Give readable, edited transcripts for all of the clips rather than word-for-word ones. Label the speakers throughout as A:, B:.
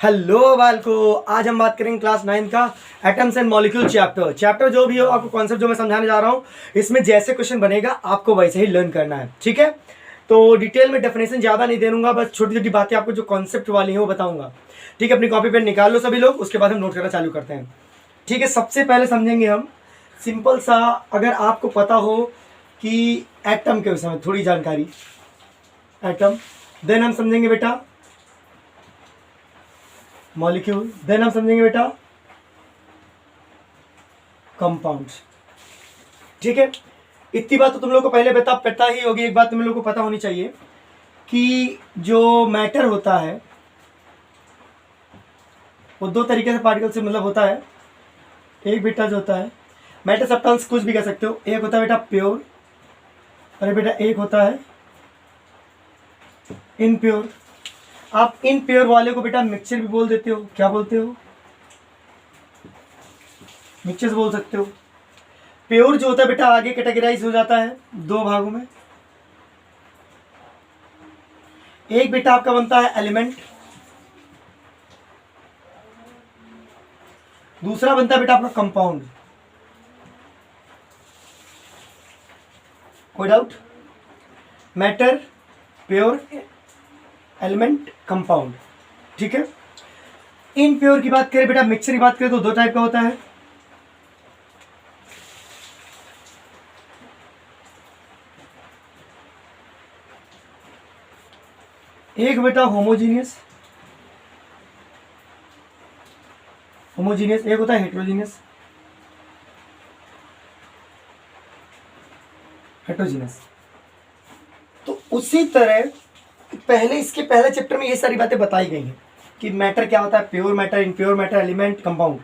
A: Hello बालको, आज हम बात करेंगे क्लास 9 का एटम्स एंड मॉलिक्यूल चैप्टर जो भी हो, आपको कॉन्सेप्ट जो मैं समझाने जा रहा हूँ इसमें जैसे क्वेश्चन बनेगा आपको वैसे ही लर्न करना है। ठीक है, तो डिटेल में डेफिनेशन ज़्यादा नहीं दे दूंगा, बस छोटी छोटी बातें आपको जो कॉन्सेप्ट वाली है वो बताऊंगा। ठीक है, अपनी कॉपी पेन निकाल लो सभी लोग, उसके बाद हम नोट करना चालू करते हैं। ठीक है, सबसे पहले समझेंगे हम सिंपल सा, अगर आपको पता हो कि एटम के विषय में थोड़ी जानकारी, एटम, देन हम समझेंगे बेटा मॉलिक्यूल, देन हम समझेंगे बेटा कंपाउंड। ठीक है, इतनी बात तो तुम लोग को पहले पता ही होगी। एक बात तुम लोग को पता होनी चाहिए कि जो मैटर होता है वो दो तरीके से पार्टिकल से मतलब होता है। एक बेटा जो होता है मैटर, सब्सटेंस कुछ भी कह सकते हो। एक होता है बेटा प्योर और बेटा एक होता है इनप्योर। आप इनप्योर वाले को बेटा मिक्सचर भी बोल देते हो। क्या बोलते हो? मिक्सचर बोल सकते हो। प्योर जो होता है बेटा आगे कैटेगराइज हो जाता है दो भागों में। एक बेटा आपका बनता है एलिमेंट, दूसरा बनता है बेटा आपका कंपाउंड। कोई doubt? Matter, pure, element, compound. ठीक है, इनप्योर की बात करें बेटा, मिक्सचर की बात करें तो दो टाइप का होता है। एक बेटा होमोजीनियस, एक होता है हेट्रोजीनियस। तो उसी तरह पहले इसके पहले चैप्टर में ये सारी बातें बताई गई हैं कि मैटर क्या होता है, pure matter, impure matter, element, compound.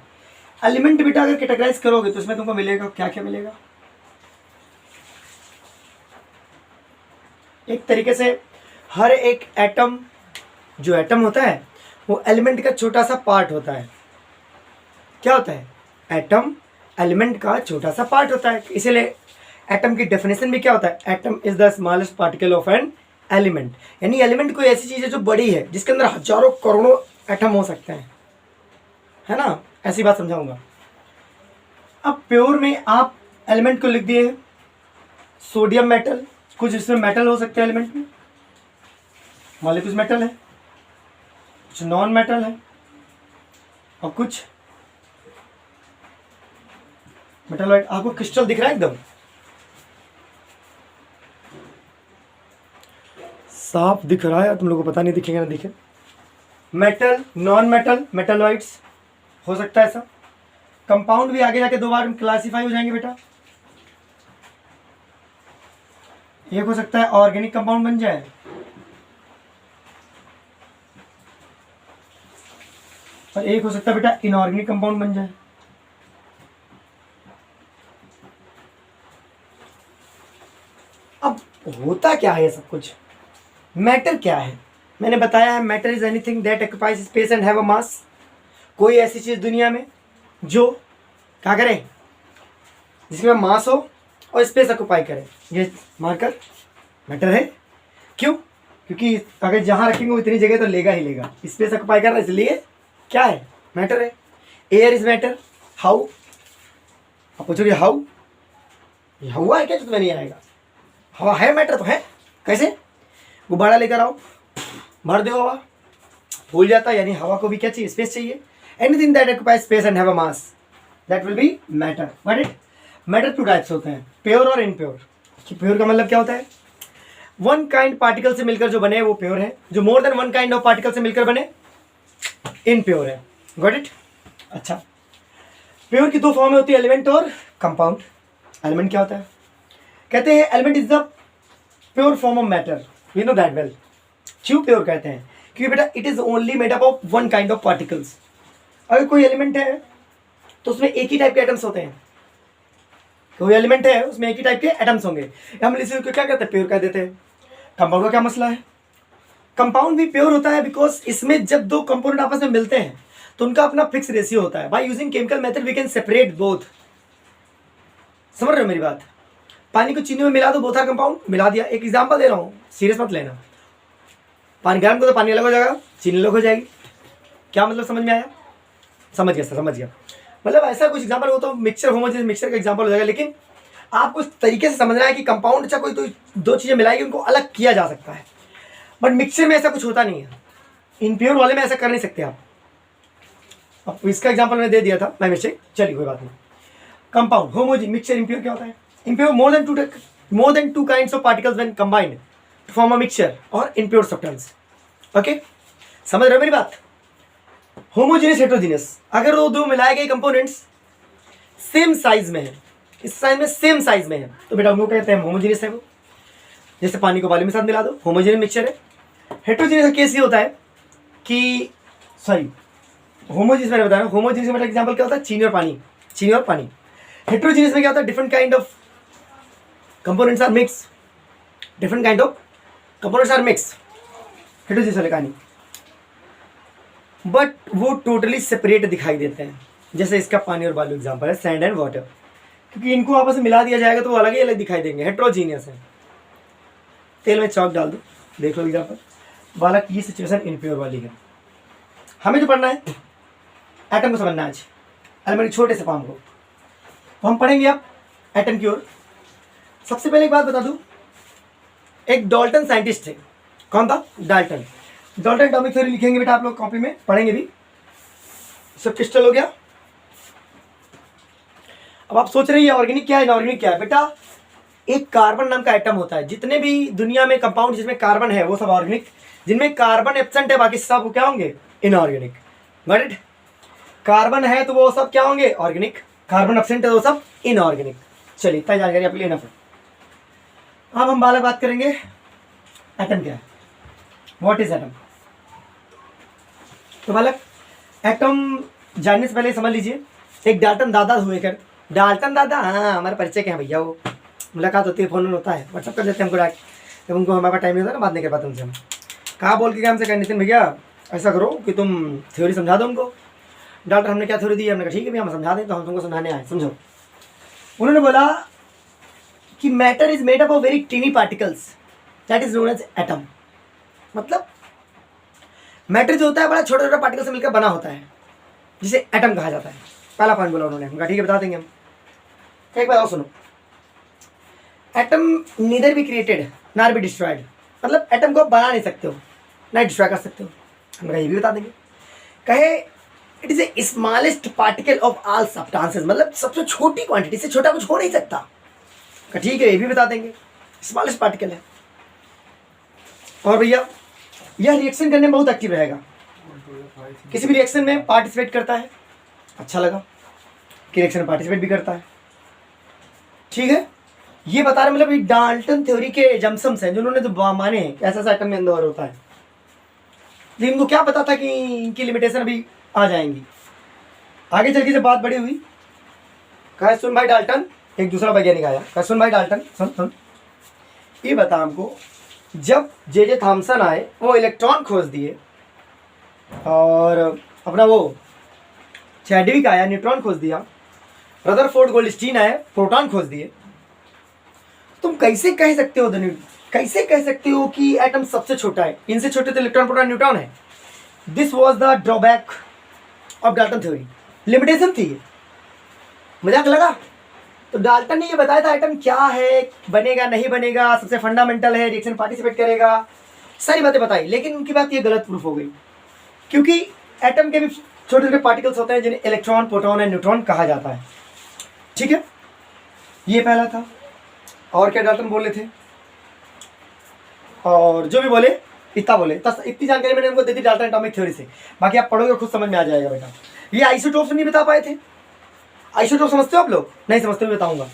A: Element बेटा अगर कैटेगराइज करोगे तो इसमें तुमको मिलेगा क्या क्या मिलेगा। एक तरीके से हर एक एटम, जो एटम होता है वो एलिमेंट का छोटा सा पार्ट होता है। क्या होता है? एटम एलिमेंट का छोटा सा पार्ट होता है। इसीलिए एटम की डेफिनेशन भी क्या होता है? Atom is the smallest particle of an element. यानी एलिमेंट कोई ऐसी चीज है जो बड़ी है, जिसके अंदर हजारों करोड़ों एटम हो सकते हैं, है ना? ऐसी बात समझाऊंगा। अब प्योर में आप एलिमेंट को लिख दिए सोडियम मेटल, कुछ इसमें मेटल हो सकते हैं एलिमेंट में, मॉलिक्यूल्स मेटल है, कुछ नॉन मेटल है और कुछ मेटलॉइड। आपको क्रिस्टल दिख रहा है एकदम साफ दिख रहा है? तुम लोगों को पता नहीं दिखेगा ना दिखे। मेटल, नॉन मेटल, मेटलॉइड्स हो सकता है ऐसा। कंपाउंड भी आगे जाके दो बार क्लासिफाई हो जाएंगे बेटा। एक हो सकता है ऑर्गेनिक कंपाउंड बन जाए, और एक हो सकता है बेटा इनऑर्गेनिक कंपाउंड बन जाए। अब होता क्या है ये सब कुछ? मैटर क्या है? मैंने बताया है matter is anything that occupies space and have a mass. कोई ऐसी चीज दुनिया में जो क्या करे, जिसमें मास हो और स्पेस ऑक्युपाई करे। ये मार्कर मैटर है। क्यों? क्योंकि अगर जहां रखेंगे वो इतनी जगह तो लेगा ही लेगा, स्पेस ऑक्युपाई कर रहा है, इसलिए क्या है? मैटर है। Air is matter. हाउ? आप पूछोगे हाउ? हवा है क्या जो तुम्हें नहीं आएगा? हवा है मैटर तो है। कैसे? गुब्बारा लेकर आओ, भर दो हवा, फूल जाता है। यानी हवा को भी क्या चाहिए? स्पेस चाहिए। Anything that occupies space and have a mass, that will be matter. What it? Matter two types होते हैं, प्योर और इनप्योर। प्योर का मतलब क्या होता है? वन काइंड पार्टिकल से मिलकर जो बने वो प्योर है, जो more than one kind of particle से मिलकर बने इनप्योर है। Got it? अच्छा, प्योर की दो फॉर्म होती है, एलिमेंट और कंपाउंड। एलिमेंट क्या होता है? कहते हैं element is the pure form of matter. You know that well. क्यों प्योर कहते हैं? क्योंकि बेटा it is only made up of one kind of particles. अगर कोई एलिमेंट है तो उसमें एक ही टाइप के एटम्स होते हैं। कोई एलिमेंट है उसमें एक ही टाइप के एटम्स होंगे, हम इसी को क्या कहते हैं? प्योर कह देते हैं। कंपाउंड का क्या मसला है? कंपाउंड भी प्योर होता है बिकॉज इसमें जब दो कंपोनेंट आपस में मिलते हैं तो उनका अपना फिक्स रेशियो होता है। By using chemical method we can separate both. समझ रहे हो मेरी बात? पानी को चीनी में मिला दो, बोथ आर कंपाउंड, मिला दिया। एक एग्जांपल दे रहा हूँ, सीरियस मत लेना। पानी गर्म को तो पानी अलग हो जाएगा, चीनी अलग हो जाएगी। क्या मतलब समझ में आया? समझ गया सर, समझ गया। मतलब ऐसा कुछ एग्जाम्पल हो तो मिक्सचर होमोजेनियस मिक्सचर का एग्जाम्पल हो जाएगा, लेकिन आपको इस तरीके से समझना है कि कंपाउंड अच्छा कोई तो दो चीज़ें मिलाएगी उनको अलग किया जा सकता है, बट मिक्सचर में ऐसा कुछ होता नहीं है। इम्प्योर वाले में ऐसा कर नहीं सकते आप। अब इसका एग्जाम्पल मैंने दे दिया था बाय मिस्टेक, चलिए कोई बात नहीं। कंपाउंड होमोजेनियस मिक्सचर इम्प्योर क्या होता है? Impure more than two kinds of particles when combined to form a mixture और इम्प्योर सब्सटेंस। ओके, समझ रहे हो मेरी बात? होमोजेनियस हेट्रोजीनियस, अगर वो दो मिलाए गए कंपोनेंट्स सेम साइज में है, इस साइज में सेम साइज में है, तो बेटा उनको कहते हैं होमोजेनियस है वो। जैसे पानी को पानी में साथ मिला दो, होमोजेनियस मिक्सचर है। हेट्रोजीनियस का केस ये होता है कि सॉरी होमोजेनियस मैंने बताया, होमोजेनियस का एग्जांपल क्या होता है? चीनी और पानी, चीनी और पानी। हेट्रोजीनियस में क्या होता है? Different kind of components are mix, different kind of components are mix, heterogeneous वाले कहानी, बट वो टोटली सेपरेट दिखाई देते हैं। जैसे इसका पानी और बालू एग्जांपल है, सैंड एंड वाटर, क्योंकि इनको आपस में मिला दिया जाएगा तो वो अलग ही अलग दिखाई देंगे, हेट्रोजीनियस है। तेल में चौक डाल दो, देख लो एग्जांपल वाला, ये सिचुएशन इनप्योर वाली है। हमें जो पढ़ना है एटम को समझना है आज, अलमारी छोटे से फॉर्म को, तो हम पढ़ेंगे अब एटम की ओर। सबसे पहले एक बात बता दूं, एक डाल्टन साइंटिस्ट थे। कौन था? डाल्टन। डाल्टन एटॉमिक थ्योरी लिखेंगे बेटा आप लोग, कॉपी में पढ़ेंगे भी। सब क्रिस्टल हो गया। अब आप सोच रहे हैं ऑर्गेनिक क्या है, इनऑर्गेनिक क्या है? बेटा एक कार्बन नाम का एटम होता है। जितने भी दुनिया में कंपाउंड जिसमें कार्बन है वो सब ऑर्गेनिक, जिनमें कार्बन एब्सेंट है बाकी सब क्या होंगे? इनऑर्गेनिक। Got it? कार्बन है तो वो सब क्या होंगे? ऑर्गेनिक। कार्बन एब्सेंट है तो वो सब इनऑर्गेनिक। चलिए इतना जानकारी आप लेना पड़े। अब हम बात करेंगे एटम क्या है, व्हाट इज एटम। तो मतलब एटम जानने से पहले समझ लीजिए, एक डाल्टन दादा हुए कर, डाल्टन दादा, हाँ हमारे परिचय के हैं भैया, वो मुलाकात होती है, फोन होता है, व्हाट्सअप कर देते हैं हमको डायरेक्ट, जब उनको हमारे पास टाइम नहीं होता ना बात नहीं कर पाते उनसे हम। कहाँ बोल के हमसे कहा नितिन भैया ऐसा करो कि तुम थ्योरी समझा दो हमको। डॉक्टर हमने क्या थ्योरी दी? हमने कहा ठीक है भैया हम समझा दें, तो हम तुमको समझाने आए, समझो। उन्होंने बोला कि matter is made up of very tiny particles that is known as atom. मतलब मैटर जो होता है बड़ा छोटा छोटा पार्टिकल से मिलकर बना होता है, जिसे एटम कहा जाता है। पहला पॉइंट बोला उन्होंने, हम कहा ठीक है बता देंगे हम। एक बात और सुनो, atom neither be created nor be destroyed. मतलब एटम को बना नहीं सकते हो ना डिस्ट्रॉय कर सकते हो, हम कहा ये भी बता देंगे। कहे it is a smallest particle of all substances, मतलब सबसे छोटी क्वांटिटी से छोटा कुछ हो नहीं सकता। ठीक है ये भी बता देंगे, स्मॉलेस्ट पार्टिकल है। और भैया यह रिएक्शन करने में बहुत एक्टिव रहेगा, किसी भी रिएक्शन में पार्टिसिपेट करता है। अच्छा लगा कि रिएक्शन में पार्टिसिपेट भी करता है, ठीक है। ये बता रहे मतलब डाल्टन थ्योरी के जमसम्स हैं, जिन्होंने तो माने ऐसा ऐसा एटम में अंदर होता है, लेकिन इनको क्या पता था कि इनकी लिमिटेशन अभी आ जाएंगी। आगे चल के जब बात बड़ी हुई, कहा सुन भाई डाल्टन, एक दूसरा वैज्ञानिक आया, कहा सुन भाई डाल्टन सुन ये बता हमको, जब जे थॉमसन आए वो इलेक्ट्रॉन खोज दिए, और अपना वो चैडविक आया न्यूट्रॉन खोज दिया, रदरफोर्ड गोल्डस्टीन आए प्रोटॉन खोज दिए, तुम कैसे कह सकते हो कैसे कह सकते हो कि एटम सबसे छोटा है? इनसे छोटे तो इलेक्ट्रॉन प्रोटॉन न्यूट्रॉन है। This was the drawback of Dalton theory, limitation थी। मजाक लगा? तो डाल्टन ने ये बताया था एटम क्या है, बनेगा नहीं बनेगा, सबसे फंडामेंटल है, रिएक्शन पार्टिसिपेट करेगा, सारी बातें बताई, लेकिन उनकी बात ये गलत प्रूफ हो गई, क्योंकि एटम के भी छोटे छोटे पार्टिकल्स होते हैं जिन्हें इलेक्ट्रॉन प्रोटॉन एंड न्यूट्रॉन कहा जाता है, ठीक है। ये पहला था। और क्या डाल्टन बोले थे, और जो भी बोले इतना बोले, इतनी जानकारी मैंने उनको दे दी डाल्टन एटॉमिक थ्योरी से। बाकी आप पढ़ोगे खुद समझ में आ जाएगा बेटा। ये आइसोटोप्स नहीं बता पाए थे। आइसोटोप समझते हो आप लोग? नहीं समझते हुए बताऊंगा।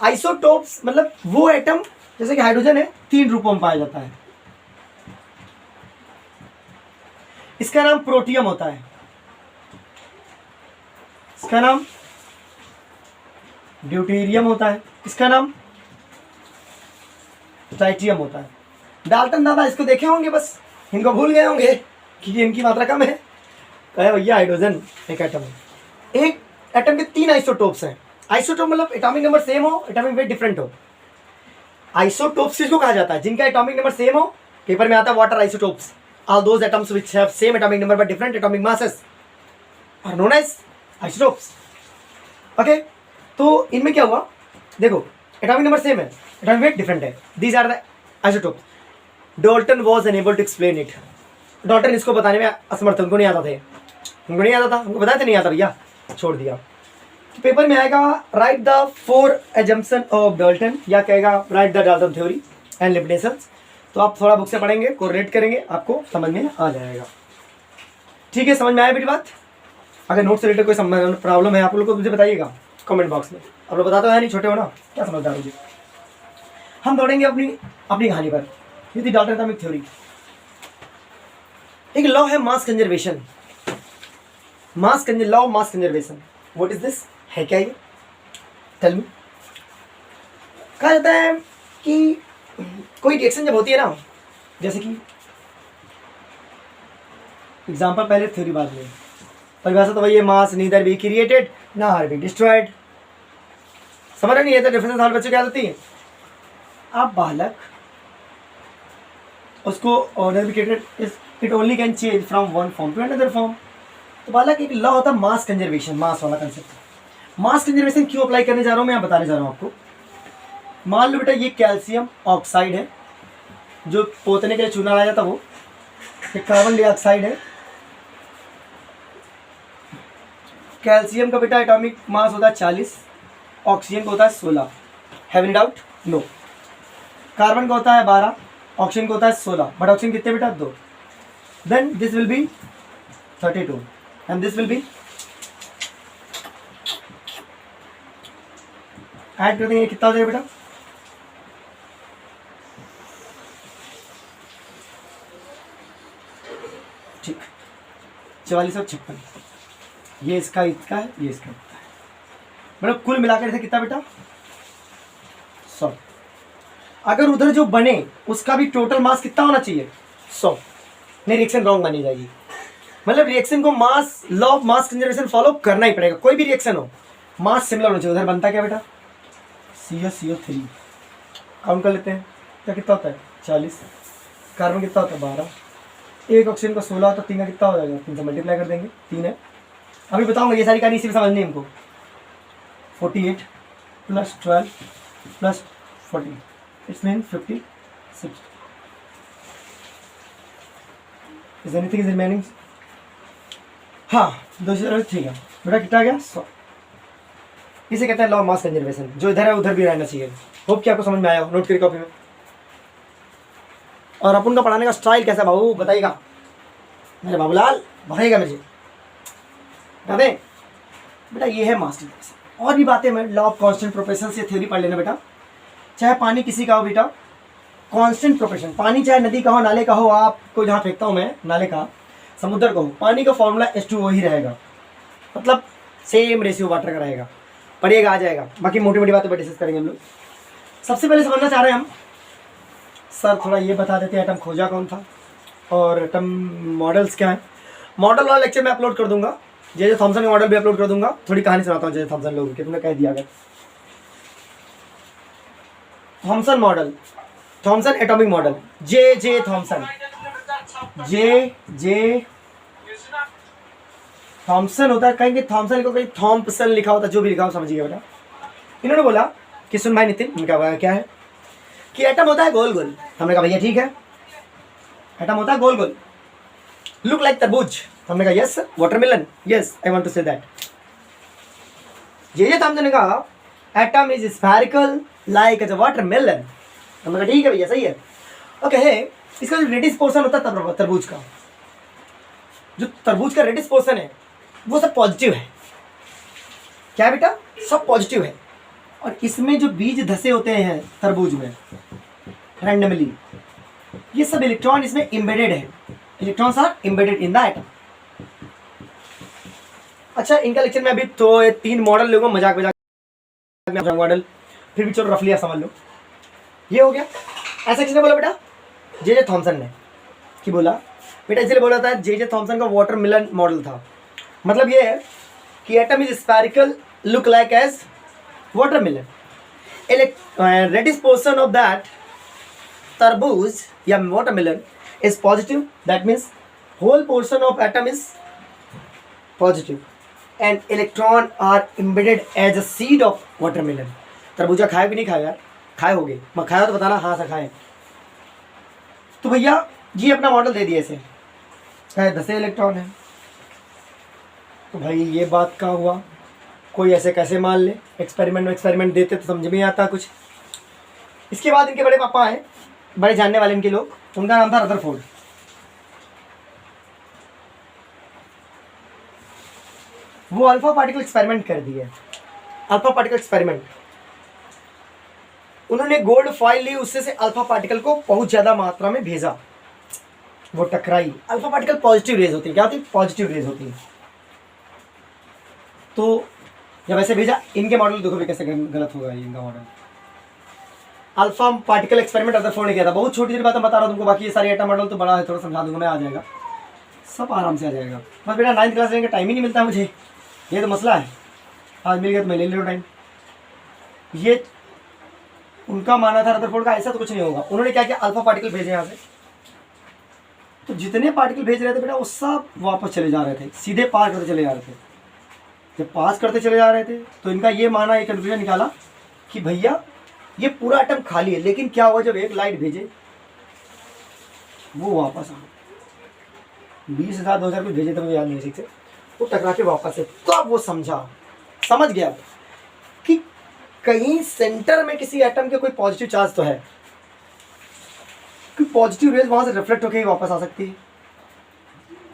A: आइसोटोप्स मतलब वो एटम जैसे कि हाइड्रोजन है 3 रूपों में पाया जाता है। इसका नाम प्रोटियम होता है, इसका नाम ड्यूटेरियम होता है, इसका नाम ट्राइटियम होता है। डाल्टन दादा इसको देखे होंगे, बस इनको भूल गए होंगे क्योंकि इनकी मात्रा कम है। कहे भैया हाइड्रोजन एक एटम है। एक एटम के 3 आइसोटोप्स हैं। आइसोटोप मतलब एटॉमिक नंबर सेम हो, एटॉमिक वेट डिफरेंट हो। आइसोटोप्स किसको कहा जाता है? जिनका एटॉमिक नंबर सेम हो, पेपर में आता है water isotopes, All those atoms which have same atomic number but different atomic masses are known as isotopes. Okay, तो इनमें क्या हुआ, देखो एटॉमिक नंबर सेम है, एटॉमिक वेट डिफरेंट है, these are the isotopes. Dalton was unable to explain it. Dalton इसको बताने में असमर्थ, उनको नहीं आता थे, उनको नहीं आता था, उनको बताया था नहीं आता भैया, छोड़ दिया. तो पेपर में आएगा right the 4 assumption of Dalton, या कहेगा right the Dalton theory and limitations. तो आप थोड़ा बुक से पढ़ेंगे, कोरिलेट करेंगे, आपको समझ में आ जाएगा. ठीक है, समझ में आया मेरी बात? अगर नोट से रिलेटेड कोई प्रॉब्लम है आप लोग को मुझे बताइएगा कमेंट बॉक्स में. आप लोग बताते हैं नहीं, छोटे हो ना, क्या समझदार हो जी. हम दौड़ेंगे अपनी अपनी कहानी पर. ये थी डाल्टन एटॉमिक थ्योरी. एक लॉ है mass conservation, law of mass conservation. What is this, है क्या ये, टेल मी. कहा जाता है कि कोई रिएक्शन जब होती है ना, जैसे कि एग्जांपल पहले थ्योरी बाद में, परिभाषा तो वही है, मास नीदर बी क्रिएटेड ना आर बी डिस्ट्रॉयड. समझ रहे नहीं, ये तो डिफरेंस हर बच्चे क्या होती है. आप बालक उसको order be created, it only can change from one form to another form. तो बालक एक लॉ होता है मास कंजर्वेशन, मास वाला कंसेप्ट. मास कंजर्वेशन क्यों अप्लाई करने जा रहा हूँ मैं, बताने जा रहा हूँ आपको. मान लो बेटा ये कैल्शियम ऑक्साइड है, जो पोतने के लिए चूना लाया जाता, वो ये कार्बन डाइऑक्साइड है. कैल्शियम का बेटा एटॉमिक मास होता है 40, ऑक्सीजन का होता है 16. Have any doubt? No. Carbon का होता है 12, ऑक्सीजन का होता है 16, बट ऑक्सीजन कितने बेटा 2. Then this will be 32 and this will be, add कर देंगे, कितना हो जाएगा बेटा, ठीक 44 और 56. ये इसका है, ये इसका है, मतलब कुल मिलाकर इसे कितना बेटा 100. अगर उधर जो बने उसका भी टोटल मास कितना होना चाहिए 100. नहीं, रिएक्शन रॉन्ग मानी जाएगी. मतलब रिएक्शन को mass, law of mass conservation follow करना ही पड़ेगा. कोई भी रिएक्शन हो मास सिमिलर होना चाहिए. उधर बनता क्या बेटा CO3, काउंट कर लेते हैं, क्या कितना होता है 40, कार्बन कितना होता है 12, एक ऑक्सीजन का 16 होता है, 3 का कितना हो जाएगा, 3 से मल्टीप्लाई कर देंगे, 3 है. अभी बताऊंगा, ये सारी कहानी इसी में समझनी है हमको. 48 plus 12 plus 40, it's mean 56. Is anything is remaining? हाँ, 2 ठीक है बेटा, कितना आ गया 100. इसे कहते हैं लॉ ऑफ मास कंजर्वेशन. जो इधर है उधर भी रहना चाहिए. होप कि आपको समझ में आया हो, नोट करिए कॉपी में. और अपन का पढ़ाने का स्टाइल कैसा बाबू बताइएगा, मेरे बाबूलाल बताइएगा मुझे, बता दें बेटा. ये है मास कंजर्वेशन. और भी बातें मैं लॉ ऑफ कांस्टेंट प्रोपोर्शन से थ्योरी पढ़ लेना बेटा. चाहे पानी किसी का हो बेटा, कांस्टेंट प्रोपोर्शन, पानी चाहे नदी का हो, नाले का हो, आपको जहाँ फेंकता हूँ मैं, नाले का, समुद्र का हो, पानी का फॉर्मूला H2O ही रहेगा. मतलब सेम रेशियो वाटर का रहेगा. पढ़िएगा, आ जाएगा. बाकी मोटी मोटी बातें डिस्कस करेंगे हम लोग. सबसे पहले समझना चाह रहे हैं हम, सर थोड़ा ये बता देते हैं एटम खोजा कौन था और एटम मॉडल्स क्या है. मॉडल वाला लेक्चर मैं अपलोड कर दूंगा, जे थॉमसन का मॉडल भी अपलोड कर दूंगा. थोड़ी कहानी सुनाता हूँ जे थॉमसन लोगों की, तुमने कह दिया अगर. Thomson model, Thomson atomic model, J Thomson, J Thomson होता है. कहेंगे थॉमसन को कहीं थॉम्पसन लिखा होता है, जो भी लिखा हो समझिएगा बेटा. इन्होंने बोला कि सुन भाई नितिन, उनका क्या है कि एटम होता है गोल गोल. हमने कहा भैया ठीक है, एटम होता है गोल गोल, लुक लाइक तरबूज. हमने कहा yes watermelon, yes I want to say that. J Thomson ने कहा atom is spherical like as a watermelon. हमने कहा ठीक है भैया सही है. ओके है, इसका जो रेडिस पोर्शन होता है तरबूज का, जो तरबूज का रेडिस पोर्शन है वो सब पॉजिटिव है. क्या है बेटा, सब पॉजिटिव है. और इसमें जो बीज धसे होते हैं तरबूज में रैंडमली, ये सब इलेक्ट्रॉन इसमें एम्बेडेड है. Electrons are embedded in the atom. अच्छा, इनका लेक्चर में अभी तो 3 मॉडल लोगों मजाक मजाक मॉडल, फिर भी चलो रफली समझ लो. ये हो गया. ऐसा किसने बोला बेटा, जे थॉमसन ने. कि बोला बेटा, इसलिए बोला था जे थॉमसन का वाटरमेलन मॉडल था. मतलब ये है कि atom is spherical look like as watermelon. Reddish portion of that तरबूज या watermelon is positive, that means whole portion of atom is positive, and electron are embedded as a seed of watermelon. तरबूजा खाए कि नहीं खाए यार? खाए होगे, मैं खाया तो बताना हाँ से खाए। तो भैया ये अपना मॉडल दे दिए इसे, 10 इलेक्ट्रॉन है। तो भाई ये बात का हुआ, कोई ऐसे कैसे मान ले, एक्सपेरिमेंट देते तो समझ में नहीं आता कुछ। इसके बाद इनके बड़े पापा आए, बड़े जानने वाले इनके लोग, उनका नाम था रदरफोर्ड। वो अल्फा पार्टिकल एक्सपेरिमेंट कर दिए, अल्फा पार्टिकल एक्सपेरिमेंट। उन्होंने गोल्ड फॉइल ली, उससे से अल्फा पार्टिकल को बहुत ज़्यादा मात्रा में भेजा, वो टकराई। अल्फा पार्टिकल पॉजिटिव रेज होती है, क्या होती है? पॉजिटिव रेज होती है। तो जब ऐसे भेजा, इनके मॉडल देखो भी कैसे गलत होगा ये इनका model. Alpha particle experiment Rutherford ने किया था। बहुत छोटी छोटी बात मैं बता रहा हूँ तुमको, बाकी ये सारे एटम मॉडल तो बड़ा है, थोड़ा समझा दूंगा मैं, आ जाएगा सब आराम से आ जाएगा। बस बेटा 9th क्लास लेने का टाइम ही नहीं मिलता मुझे, ये तो मसला है। आज मिल गया तो मैं ले लो टाइम। ये उनका मानना था रदरफोर्ड का, ऐसा तो कुछ नहीं होगा। उन्होंने क्या किया, अल्फा पार्टिकल भेजे यहाँ से, तो जितने पार्टिकल भेज रहे थे बेटा वो सब वापस चले जा रहे थे, सीधे पास करते चले जा रहे थे। जब पास करते चले जा रहे थे तो इनका ये माना, एक कंक्लूजन निकाला कि भैया ये पूरा एटम खाली है, लेकिन क्या हुआ जब एक लाइट भेजे वो वापस आ 20,000 कुछ भेजे थे, मुझे याद नहीं ठीक से, वो टकरा के वापस है। तो अब वो समझ गया कि कहीं सेंटर में किसी एटम के कोई पॉजिटिव चार्ज तो है, कि पॉजिटिव रेज वहां से रिफ्लेक्ट होकर ही वापस आ सकती है।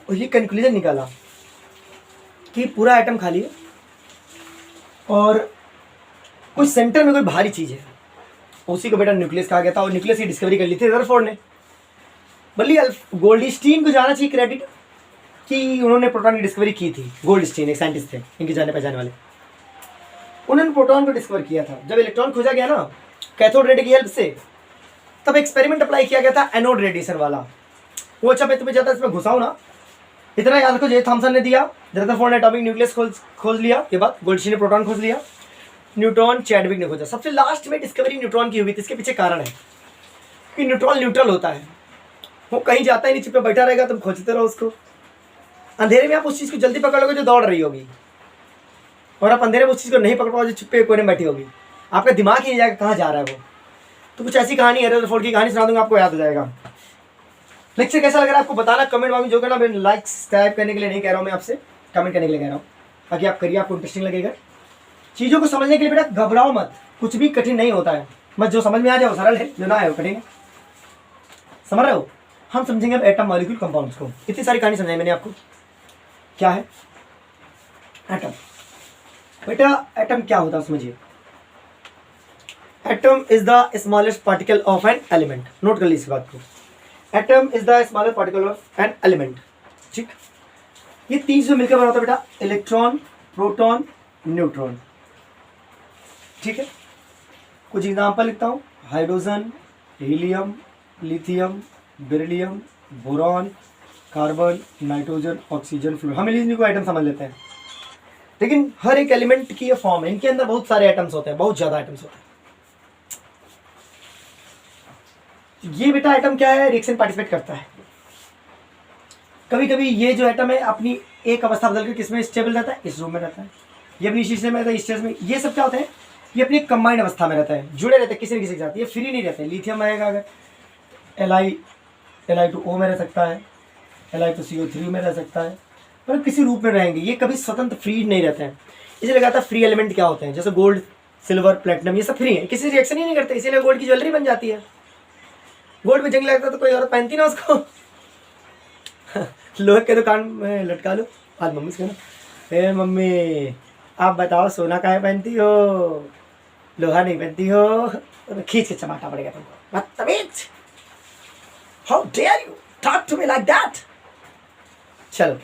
A: और ये कंक्लूजन निकाला कि पूरा एटम खाली है और कोई सेंटर में कोई भारी चीज़ है, उसी को बेटा न्यूक्लियस कहा गया था। और न्यूक्लियस की डिस्कवरी कर ली थी रदरफोर्ड ने। बल्कि गोल्डस्टीन को जाना चाहिए क्रेडिट कि उन्होंने प्रोटॉन की डिस्कवरी की थी। गोल्डस्टीन एक साइंटिस्ट थे, इनके जाने पहचाने वाले, उन्होंने प्रोटॉन को डिस्कवर किया था। जब इलेक्ट्रॉन खोजा गया ना कैथोड रे की हेल्प से, तब एक्सपेरिमेंट अप्लाई किया गया था एनोड रेडिएशन वाला। वो अच्छा मैं तुम्हें ज़्यादा इसमें घुसाऊँ ना, इतना याद रखो, जे थॉमसन ने दिया, रदरफोर्ड ने एटॉमिक न्यूक्लियस खोज लिया, ये बात, गोल्डस्टीन ने प्रोटॉन खोज लिया, न्यूट्रॉन चैडविक ने खोजा। सबसे लास्ट में डिस्कवरी न्यूट्रॉन की हुई थी। इसके पीछे कारण है कि न्यूट्रॉन न्यूट्रल होता है, वो कहीं जाता ही नहीं, चिप पे बैठा रहेगा, तुम खोजते रहो उसको। अंधेरे में आप उस चीज़ को जल्दी पकड़ लोगे जो दौड़ रही होगी, और आप अंधेरे में उस चीज़ को नहीं पकड़ पाओगे जो चुप्पे कोने में बैठी होगी, आपका दिमाग ही नहीं जाएगा कहाँ जा रहा है वो। तो कुछ ऐसी कहानी है, रदरफोर्ड की कहानी सुना दूंगा, आपको याद हो जाएगा। लेक्चर कैसा लग रहा है आपको बताना कमेंट बॉक्स में, जो करना। मैं लाइक सब्सक्राइब करने के लिए नहीं कह रहा हूँ मैं आपसे, कमेंट करने के लिए कह रहा हूँ, ताकि आप करिए, आपको इंटरेस्टिंग लगेगा। चीज़ों को समझने के लिए बेटा घबराओ मत, कुछ भी कठिन नहीं होता है, बस जो समझ में आ जाए वो सरल है, जो ना आए वो कठिन है। समझ रहे हो? हम समझेंगे अब एटम मॉलिक्यूल कंपाउंड्स को। इतनी सारी कहानी समझाई मैंने आपको। क्या है एटम? बेटा एटम क्या होता है समझिए। Atom is the smallest particle of an element. Note कर लीजिए इस बात को, atom is the smallest particle of an element. ठीक, ये तीन चीजें मिलकर बना होता है बेटा, इलेक्ट्रॉन, प्रोटॉन, न्यूट्रॉन। ठीक है, कुछ एग्जाम्पल लिखता हूँ, hydrogen, helium, lithium, beryllium, boron, carbon, nitrogen, oxygen, fluorine. हम इन्हीं को एटम समझ लेते हैं, लेकिन हर एक एलिमेंट की ये फॉर्म है, इनके अंदर बहुत सारे एटम्स होते हैं, बहुत ज्यादा एटम्स होते हैं। ये बेटा एटम क्या है, रिएक्शन पार्टिसिपेट करता है। कभी कभी ये जो एटम है अपनी एक अवस्था बदल कर किसमें स्टेबल रहता है, इस रूम में रहता है, ये अपनी स्टेज में रहता है, इस स्टेज में। ये सब क्या होते हैं, ये अपनी कंबाइंड अवस्था में रहता है, जुड़े रहते हैं किसी न किसी के साथ, ये फ्री नहीं रहते। लिथियम आएगा अगर Li2O में रह सकता है, Li2CO3 में रह सकता है, मतलब किसी रूप में रहेंगे, ये कभी स्वतंत्र फ्री नहीं रहते हैं। इसलिए लगाता है फ्री एलिमेंट क्या होते हैं, जैसे गोल्ड, सिल्वर, प्लेटिनम, ये सब फ्री है, किसी रिएक्शन ही नहीं करते, इसीलिए गोल्ड की ज्वेलरी बन जाती है। गोल्ड में जंग लगता तो कोई औरत पहनती ना उसको लोहे के दुकान में लटका लो। आज मम्मी से कहना, ए मम्मी आप बताओ सोना काहे पहनती हो, लोहा नहीं पहनती हो, तो खींच के चमाटा पड़ेगा तुमको, बदतमीज, how dare you talk to me like that. चलो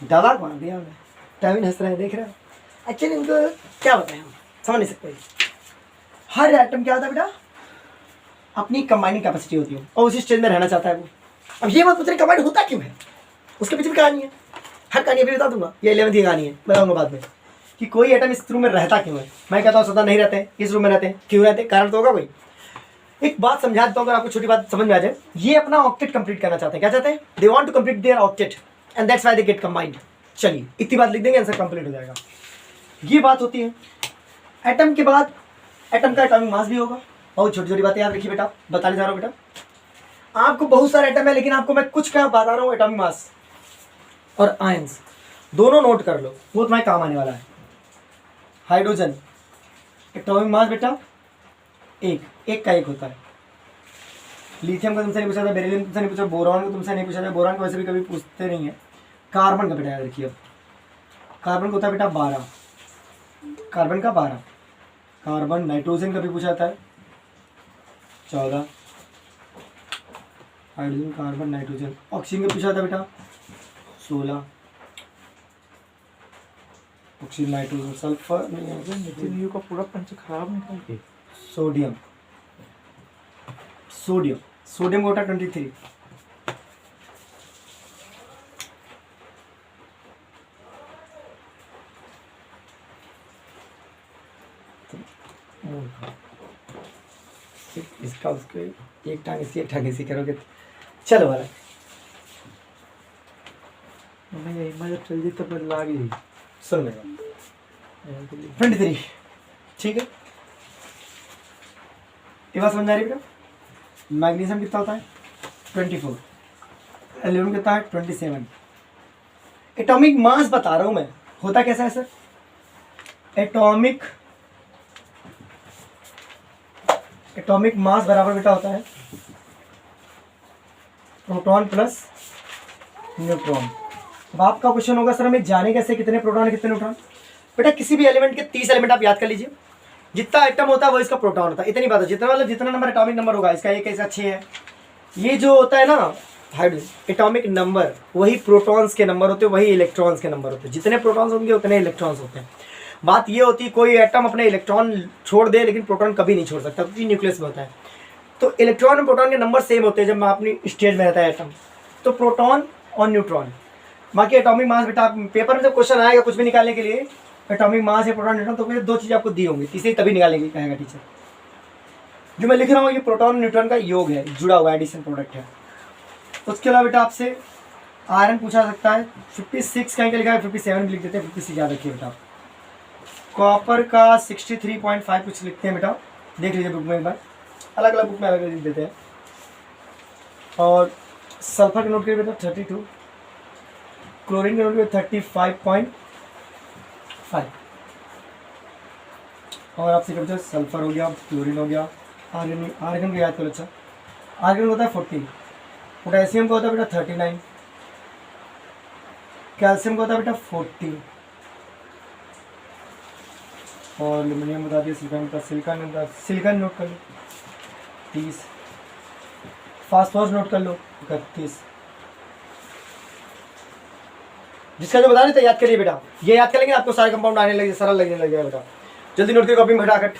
A: दवा मार दिया हमने, टाइम हंस रहे हैं, देख रहे हो। एक्चुअली इनको क्या बताएं, हम समझ नहीं सकते। हर एटम क्या होता है बेटा, अपनी कंबाइनिंग कैपेसिटी होती है, और उसी स्टेज में रहना चाहता है वो। अब ये मत पूछे कंबाइंड होता क्यों है, उसके पीछे भी कहानी है, हर कहानी अभी बता दूंगा, ये 11वीं कहानी है, बताऊंगा बाद में कि कोई एटम इस रूम में रहता क्यों है। मैं कहता हूँ सदा नहीं रहते हैं, इस रूम में रहते हैं, क्यों रहते हैं, कारण तो होगा कोई। एक बात समझा देता हूँ अगर आपको छोटी बात समझ में आ जाए। ये अपना ऑक्टेट कंप्लीट करना चाहते हैं, क्या चाहते हैं? They want to complete their octet and that's why they get combined. चलिए इतनी बात लिख देंगे, आंसर कंप्लीट हो जाएगा। ये बात होती है। एटम के बाद एटम का एटॉमिक मास भी होगा। बहुत छोटी छोटी बातें याद रखिए बेटा, बताने जा रहा हूँ बेटा। आपको बहुत सारे एटम है लेकिन आपको मैं कुछ क्या बता रहा हूँ, एटॉमिक मास और आयंस दोनों नोट कर लो, वो तुम्हारे काम आने वाला है। हाइड्रोजन एटॉमिक मास बेटा एक का एक होता है। लिथियम का तुमसे नहीं पूछा था, बेरिलियम तुमसे नहीं पूछा, बोरॉन को तुमसे नहीं पूछा था, बोरॉन को वैसे भी कभी पूछते नहीं है। कार्बन का बेटा याद रखिए, कार्बन को होता है बेटा 12, कार्बन का 12। कार्बन नाइट्रोजन का भी पूछा जाता है 14, हाइड्रोजन कार्बन नाइट्रोजन। ऑक्सीजन का पूछा था बेटा 16, ऑक्सीजन नाइट्रोजन सल्फर नहीं,
B: का पूरा पंच खराब निकल के।
A: सोडियम सोडियम सोडियम का होता है 23। इसका उसको एक टांग इसी एक टांग इसी करोगे तो चलो वाला
B: मैं जब चल जी तब लाग ही
A: सुन लेगा 23। ठीक है, ये बात समझ आ रही है बेटा? मैग्नीशियम कितना होता है 24, एल्यूमिनियम कितना है 27। एटॉमिक मास बता रहा हूं मैं, होता कैसा है सर? एटॉमिक मास बराबर बेटा होता है प्रोटॉन प्लस न्यूट्रॉन। अब आपका क्वेश्चन होगा सर हमें जाने कैसे कितने प्रोटॉन कितने न्यूट्रॉन? बेटा किसी भी एलिमेंट के 30 एलिमेंट आप याद कर लीजिए, जितना एटम होता है वो इसका प्रोटॉन होता है, इतनी बात है। जितना मतलब जितना नंबर एटॉमिक नंबर होगा, इसका 1 इसका 6 है। ये जो होता है ना हाइड्रोजन एटॉमिक नंबर, वही प्रोटॉन्स के नंबर होते हैं, वही इलेक्ट्रॉन्स के नंबर होते हैं। जितने प्रोटॉन्स होंगे उतने इलेक्ट्रॉन्स होते हैं। बात ये होती है कोई एटम अपने इलेक्ट्रॉन छोड़ दे लेकिन प्रोटॉन कभी नहीं छोड़ सकता, क्योंकि न्यूक्लियस में होता है। तो इलेक्ट्रॉन और प्रोटॉन के नंबर सेम होते हैं जब मैं अपनी स्टेज में रहता है एटम, तो प्रोटॉन और न्यूट्रॉन। बाकी एटॉमिक मास बेटा पेपर में जब क्वेश्चन आएगा कुछ भी निकालने के लिए, एटॉमिक मास है प्रोटॉन न्यूट्रॉन, तो फिर 2 चीज़ आपको दी होंगी, तीसरी तभी निकालेंगे कहेगा टीचर। जो मैं लिख रहा हूँ ये प्रोटॉन न्यूट्रॉन का योग है, जुड़ा हुआ एडिशन प्रोडक्ट है। उसके अलावा बेटा आपसे आयरन पूछा सकता है, 56 कहीं का लिखा है, 57 भी लिख देते हैं, 56 याद रखिए बेटा। कॉपर का 63.5 कुछ लिखते हैं बेटा, देख लीजिए बुक में एक बार, अलग अलग बुक में अलग अलग लिख देते हैं। और सल्फर का नोट करिए बेटा 32, क्लोरीन का नोट करिए 35.5। और आपसे बेटा सल्फर हो गया, क्लोरीन हो गया, आर्गन को याद करो। अच्छा आर्गन होता है 40, पोटेशियम का होता है बेटा 39, कैल्शियम का होता है बेटा 40, और एल्यूमिनियम बता दिया, सिलिकॉन नोट कर लो 30, फास्फोरस नोट कर लो 31। जिसका जो बता रहे थे याद करिए बेटा, ये याद करेंगे आपको सारे कंपाउंड आने लगे, सरल लगने लगे बेटा। जल्दी नोट करिए कॉपी में फटाफट,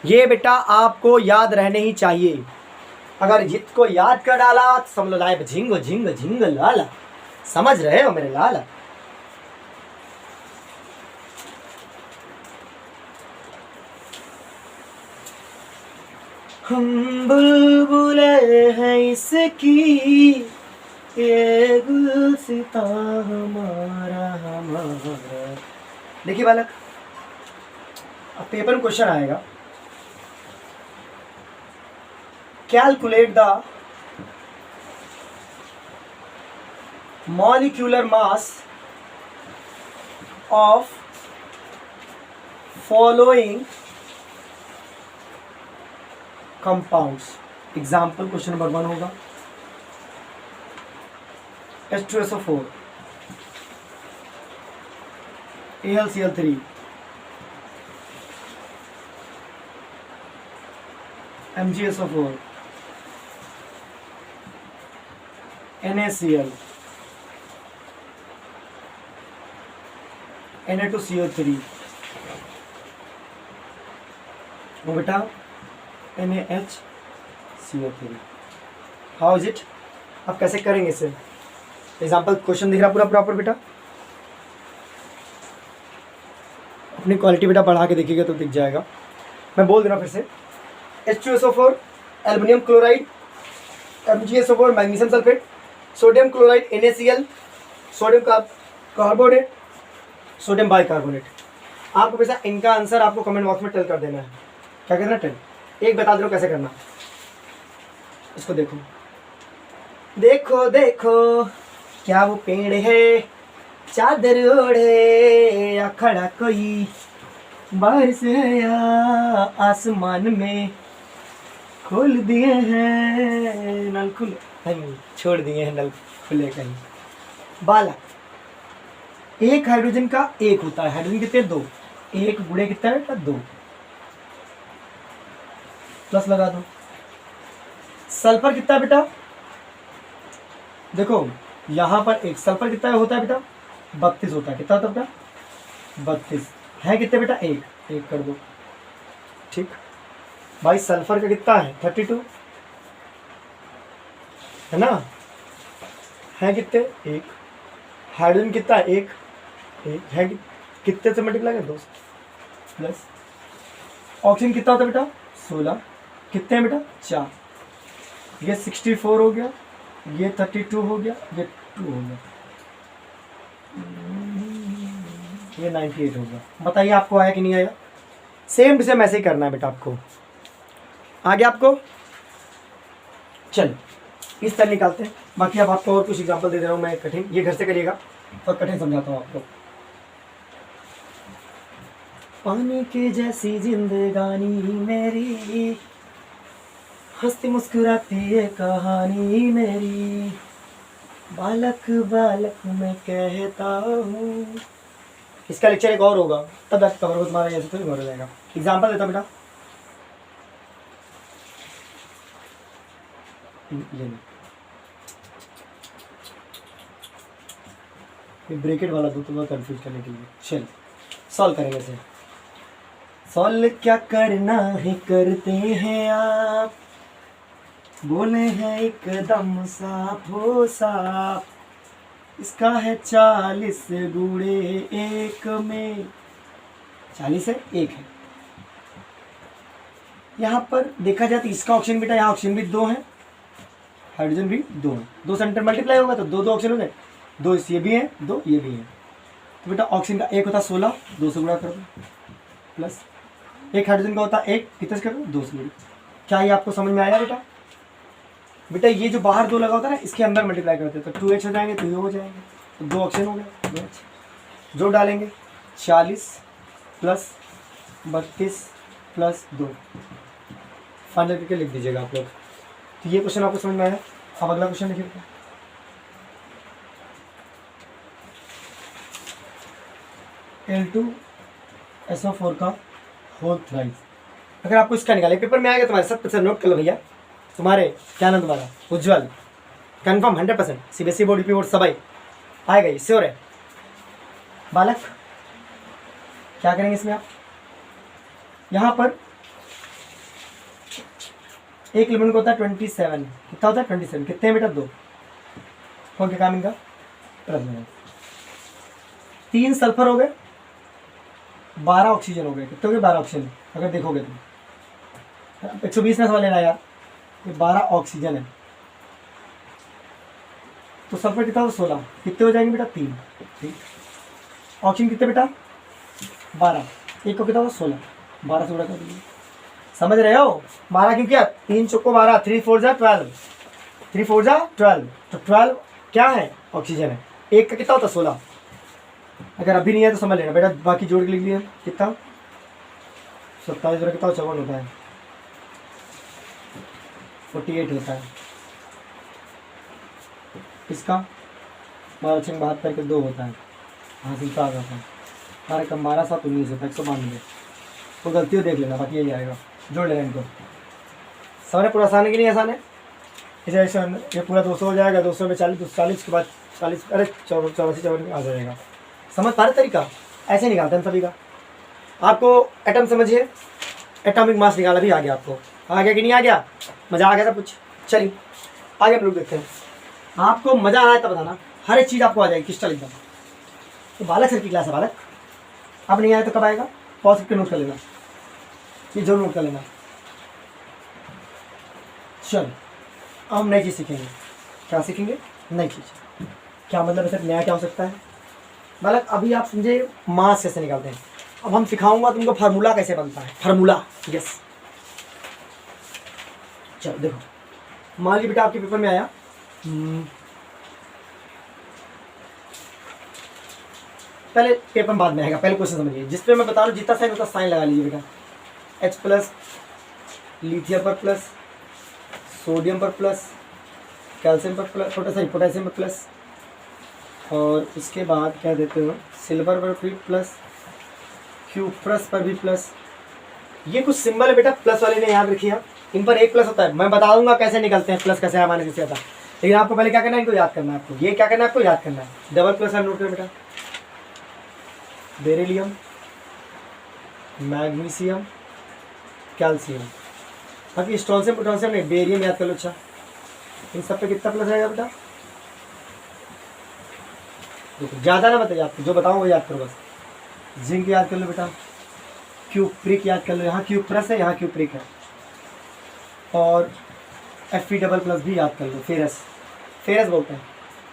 A: ये बेटा आपको याद रहने ही चाहिए। अगर जिसको याद कर डाला तो समझ लो लाइफ झिंग झिंग झिंग लाला, समझ रहे हो मेरे लाला? हम बुलबुले हैं इसकी, ये गुलसिता हमारा। देखिए बालक, अब पेपर में क्वेश्चन आएगा, calculate the molecular mass of following compounds. Example question number 1 होगा H2SO4, AlCl3, MgSO4, NaCl, Na2CO3, वो बेटा NaHCO3। How is it? आप कैसे करेंगे इसे? एग्जाम्पल क्वेश्चन दिख रहा पूरा प्रॉपर बेटा, अपनी क्वालिटी बेटा बढ़ा के देखिएगा तो दिख जाएगा। मैं बोल दे रहा हूँ फिर से, H2SO4 aluminium chloride, MgSO4 magnesium sulphate, sodium chloride NaCl, sodium carbonate, sodium bicarbonate. आपको पैसा इनका आंसर आपको कमेंट बॉक्स में टेल कर देना है। क्या करना है? टेल। एक बता दे रहा हूं कैसे करना। इसको देखो, देखो देखो क्या वो पेड़ है चादर ओढ़े या खड़ा कोई, बारिश है या आसमान में, खोल दिए हैं नल खुले कहीं, छोड़ दिए हैं नल खुले कहीं। बालक, एक हाइड्रोजन का एक होता है, हाइड्रोजन कितने? दो। एक गुणे कितना है बेटा? दो। प्लस लगा दो। सल्फर कितना है बेटा? देखो यहां पर एक सल्फर कितना होता है बेटा? 32 होता है। कितना होता है बेटा? 32 है। कितने बेटा? एक। एक कर दो। ठीक भाई, सल्फर का कितना है? 32 है ना? है कितने? एक। हाइड्रोजन कितना है? एक। एक है। कितने से मल्टीप्लाई कर? 2 प्लस। ऑक्सीजन कितना होता है बेटा? 16। कितने हैं बेटा? 4। ये 64 हो गया, ये 32 हो गया, ये 2 हो गया, ये 98 हो गया। बताइए आपको आया कि नहीं आया? सेम टू सेम ऐसे ही करना है बेटा आपको। आगे आपको चल इस तरह निकालते हैं। बाकी अब आपको और कुछ एग्जांपल दे दे रहा हूँ मैं कठिन, ये घर से करिएगा और कठिन समझाता हूँ आपको। पानी की जैसी जिंदगानी मेरी, हंसती मुस्कुराती ये कहानी मेरी, बालक बालक मैं कहता हूँ। इसका लेक्चर एक और होगा, तब तक कवर हो तुम्हारा, ऐसे तो नहीं हो जाएगा। एग्जांपल देता बेटा, ये ब्रैकेट वाला दो तो कंफ्यूज करने के लिए। चल सॉल्व करेंगे इसे। सॉल्व क्या करना है करते हैं आप, बोले हैं एकदम साफ हो साफ। इसका है 40 गुणे 1 में, 40 है 1 है। यहाँ पर देखा जाए तो इसका ऑक्सीजन बेटा, यहाँ ऑक्सीजन भी 2 है, हाइड्रोजन भी 2 है। 2 सेंटर मल्टीप्लाई होगा तो 2 2 ऑक्सीजन हो गए, 2 ये भी है, 2 ये भी है। तो बेटा ऑक्सीजन का एक होता 16, 2 से गुणा कर दो, प्लस एक हाइड्रोजन का होता 1, कितने से कर दो? 2 से गुणा। क्या ये आपको समझ में आया बेटा? बेटा ये जो बाहर 2 लगा होता है ना, इसके अंदर मल्टीप्लाई करते हैं तो 2h हो जाएंगे, 2 हो जाएंगे, तो 2 ऑक्सीजन हो गए, 2h जो डालेंगे 40 प्लस 32 प्लस 2 फाइनल करके लिख दीजिएगा आप लोग। तो ये क्वेश्चन आपको समझ में आया। अब अगला क्वेश्चन लिखिए बेटा। L2SO4 का होल थ्राइस। अगर आपको इसका निकाले पेपर में आएगा तुम्हारे 70% नोट कर लो भैया। तुम्हारे क्या नाम तुम्हारा? Ujjwal. Confirm 100% CBSE board UP board सब आएगा, ये श्योर है। बालक क्या करेंगे इसमें आप? यहाँ पर एक एलिमेंट को होता है 27, कितना होता है 27, कितने हैं बेटा? 2 हो गया काम इनका। प्लस 3 सल्फर हो गए, 12 ऑक्सीजन हो गए। कितने हो गए? 12 ऑक्सीजन। अगर देखोगे तो 120 में सवाल लेना यार, ये 12 ऑक्सीजन है तो सल्फर कितना हो? 16। कितने हो जाएंगे बेटा? 3। ठीक, ऑक्सीजन कितने बेटा? 12। एक को कितना हो? 16। 12 से गुणा कर दीजिए। समझ रहे हो? 12 क्यों किया? 3 चौको 12, 3 4 जा 12, 3 4 जा 12, तो 12 क्या है? ऑक्सीजन है। एक का कितना होता? 16। अगर अभी नहीं है तो समझ लेना बेटा, बाकी जोड़ के लिख लिया। कितना? 27 जोड़ कितना? 54 होता है, 48 होता है। इसका 12 6 72 के 2 होता है, हासिल का आ जाता है। 12 कम 12 7 19 होता है, 192। तो गलती हो देख लेना, बाकी यही आएगा। जोड़ लेना इनको। सारे पूरा आसान है कि नहीं आसान है? इसे ऐसे ये पूरा 200 हो जाएगा, 200 में 40, 40 के बाद 40, अरे 84 84 आ जाएगा। समझ पा रहे तरीका? ऐसे निकालते हैं सभी का। आपको एटम समझिए, एटॉमिक मास निकाला भी आ गया आपको। आ गया कि नहीं आ गया? मज़ा आ गया सब कुछ? चलिए आगे हम लोग देखते हैं। आपको मज़ा आ रहा है तब बताना, हर एक चीज़ आपको आ जाएगी क्रिस्टल एकदम। तो बालक सर की क्लास है बालक, अब नहीं आया तो कब आएगा? पॉज करके नोट कर लेना, ये जरूर नोट कर लेना। चलो हम नई चीज़ सीखेंगे। क्या सीखेंगे? नई चीज़। क्या मतलब है सर, नया क्या हो सकता है? मतलब अभी आप समझे मास कैसे निकालते हैं, अब हम सिखाऊंगा तुमको फार्मूला कैसे बनता है। Formula, yes. चलो देखो, मान लीजिए बेटा आपके पेपर में आया पहले पेपर बाद में आएगा, पहले क्वेश्चन समझिए। जिस पे मैं बता रहा हूँ जितना साइन उतना साइन लगा लीजिए बेटा। H प्लस लिथियम पर प्लस, सोडियम पर प्लस, कैल्शियम पर प्लस, पोटेशियम पर प्लस, और इसके बाद क्या देते हो, सिल्वर पर भी प्लस, क्यूप्रस पर भी प्लस। ये कुछ सिंबल है बेटा, प्लस वाले ने याद रखिए आप, इन पर एक प्लस होता है। मैं बता दूंगा कैसे निकलते हैं प्लस, कैसे है माइनस कैसे आता है, लेकिन आपको पहले क्या करना है, इनको याद करना है। आपको ये क्या करना है, आपको याद करना है। डबल प्लस आप नोट करें बेटा, बेरिलियम, मैग्नीशियम, कैल्शियम। बाकी स्ट्रॉन्शियम पोटेशियम नहीं, बेरियम याद कर लो। अच्छा, इन सब पे कितना प्लस रहेगा बेटा? देखो ज़्यादा ना बताइए, आपको जो बताऊँ वो याद करो बस। जिंक याद कर लो बेटा, क्यूप्रिक याद कर लो, यहाँ क्यूप्रस है, यहाँ क्यूप्रिक है, और Fe डबल प्लस भी याद कर लो, फेरस, फेरस बोलते हैं।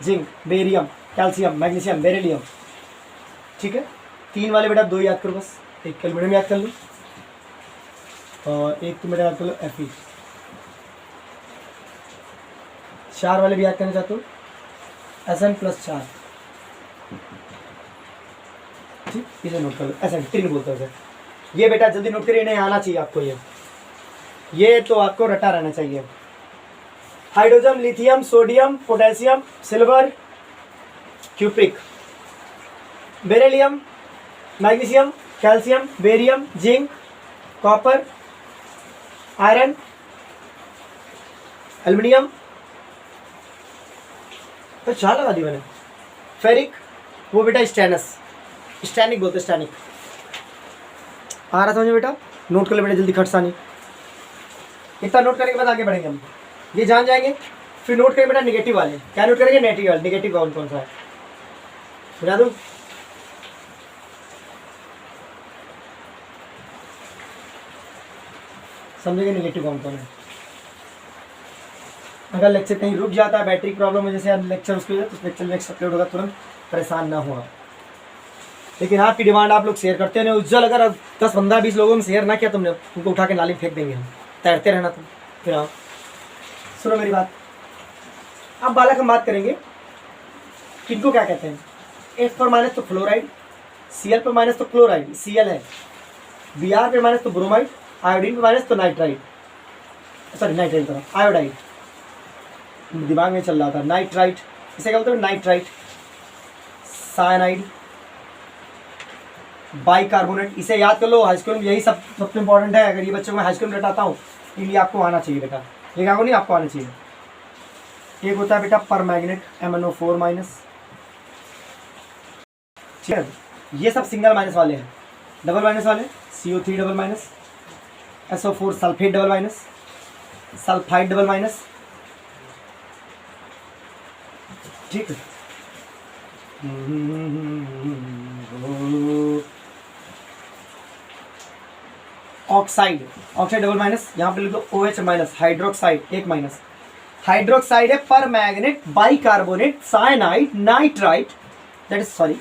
A: Zinc, barium, calcium, magnesium, beryllium, ठीक है। तीन वाले बेटा दो याद करो बस, एक एल्यूमिनियम याद कर लो, और एक तो मेरा याद कर लो Fe। चार वाले भी याद करना चाहते हो, Sn प्लस 4, ठीक, इसे नोट कर लो। Sn 3 बोलते हैं सर। ये बेटा जल्दी नोट करिए, नहीं आना चाहिए आपको, ये तो आपको रटा रहना चाहिए। Hydrogen, lithium, sodium, potassium, silver, cupric, beryllium, magnesium, calcium, barium, zinc, copper, iron, aluminium, तो चार लगा दी मैंने। फेरिक, वो बेटा स्टैनस, स्टैनिक बोलते, स्टैनिक। आ रहा समझ बेटा, नोट कर ले बेटा जल्दी, खटसानी। इतना नोट करने के बाद आगे बढ़ेंगे हम, ये जान जाएंगे। फिर नोट करेंगे बेटा निगेटिव वाले। क्या नोट करेंगे? नेगेटिव वाले। निगेटिव कौन कौन सा है बता दूँ? समझेंगे निगेटिव कौन कौन है। अगर लेक्चर कहीं रुक जाता है, बैटरी प्रॉब्लम वजह से लेक्चर उसकी वजह, तो लेक्चर नेक्स्ट अपलोड होगा, तुरंत परेशान ना हुआ। लेकिन आपकी डिमांड आप लोग शेयर करते हैं। उज्जवल अगर 10 15 20 लोगों में शेयर ना किया तुमने, उनको उठा के नाली में फेंक देंगे हम। तैरते रहना तुम। फिर आप सुनो मेरी बात, अब बालक हम बात करेंगे किनको क्या कहते हैं। F पर माइनस तो फ्लोराइड, Cl पर माइनस तो क्लोराइड, Cl है, Br पर माइनस तो ब्रोमाइड, आयोडीन पर माइनस तो नाइट्राइड, सॉरी नाइट्राइड तो आयोडाइड, दिमाग में चल रहा था। नाइट्राइट, इसे क्या बोलते हैं? Nitrite, cyanide, bicarbonate. इसे याद कर लो, हाई स्कूल में यही सब सबसे इंपॉर्टेंट है। अगर ये बच्चों को मैं हाई स्कूल में रटाता हूँ, ये आपको आना चाहिए बेटा, ये क्या नहीं आपको आना चाहिए। एक होता है बेटा पर मैग्नेट, MnO4 माइनस, ठीक है। ये सब सिंगल माइनस वाले हैं। डबल माइनस वाले CO3 double minus, SO4 sulphate double minus, sulphide double minus, ठीक है। ऑक्साइड, ऑक्साइड डबल माइनस, यहाँ पे लिख दो OH माइनस, हाइड्रोक्साइड एक माइनस। हाइड्रोक्साइड है पर magnet, bicarbonate, cyanide, nitrite, that is sorry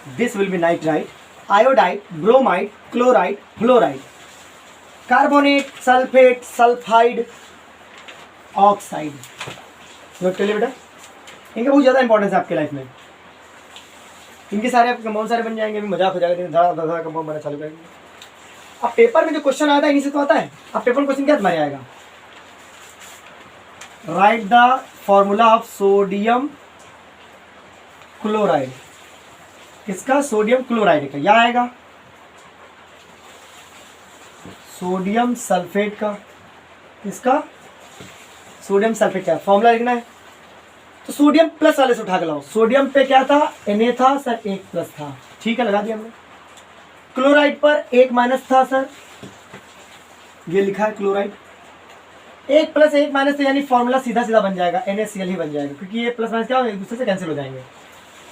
A: this will B nitrite, iodide, bromide, chloride, fluoride, carbonate, sulphate, sulphide, oxide. Note कर लिया बेटा, इनका बहुत ज़्यादा इंपॉर्टेंस है आपके लाइफ में। इनके सारे आपके कंपाउंड सारे बन जाएंगे, अभी मजाक हो जाएगा, धड़ा धड़ा कंपाउंड बनना चालू करेंगे। अब पेपर में जो क्वेश्चन आता है इन्हीं से तो आता है। अब पेपर में क्वेश्चन क्या तुम्हारे आएगा? Right the formula of sodium chloride. किसका? सोडियम क्लोराइड का। यह आएगा सोडियम सल्फेट का। किसका? सोडियम सल्फेट का फॉर्मूला लिखना है। तो सोडियम प्लस वाले से उठा के लाओ। सोडियम पे क्या था? Na था सर, 1 प्लस था, ठीक है, लगा दिया हमने। क्लोराइड पर 1 माइनस था सर, ये लिखा है क्लोराइड। 1 प्लस 1 माइनस, तो यानी फॉर्मूला सीधा सीधा बन जाएगा, NaCl ही बन जाएगा, क्योंकि ये प्लस माइनस क्या एक दूसरे से कैंसिल हो जाएंगे,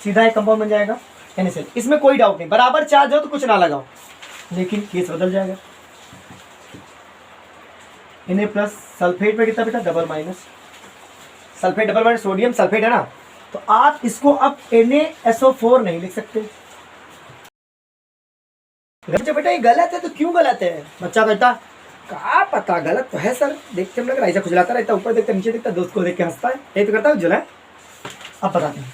A: सीधा एक कंपाउंड बन जाएगा NaCl। इसमें कोई डाउट नहीं, बराबर चार्ज हो तो कुछ ना लगाओ, लेकिन केस बदल जाएगा। Na प्लस सल्फेट पे कितना बेटा double minus, sulphate double minus sodium sulphate है ना, तो आप इसको अब NaSO4 नहीं लिख सकते। बेटा ये गलत है, तो क्यों गलत है? बच्चा कहता क्या पता गलत तो है सर, देखते हम लग रहा ऐसा खुजलाता रहता, ऊपर देखता नीचे देखता, दोस्त को देख के हंसता है, यही तो करता है उज्जवल है। अब बताते हैं,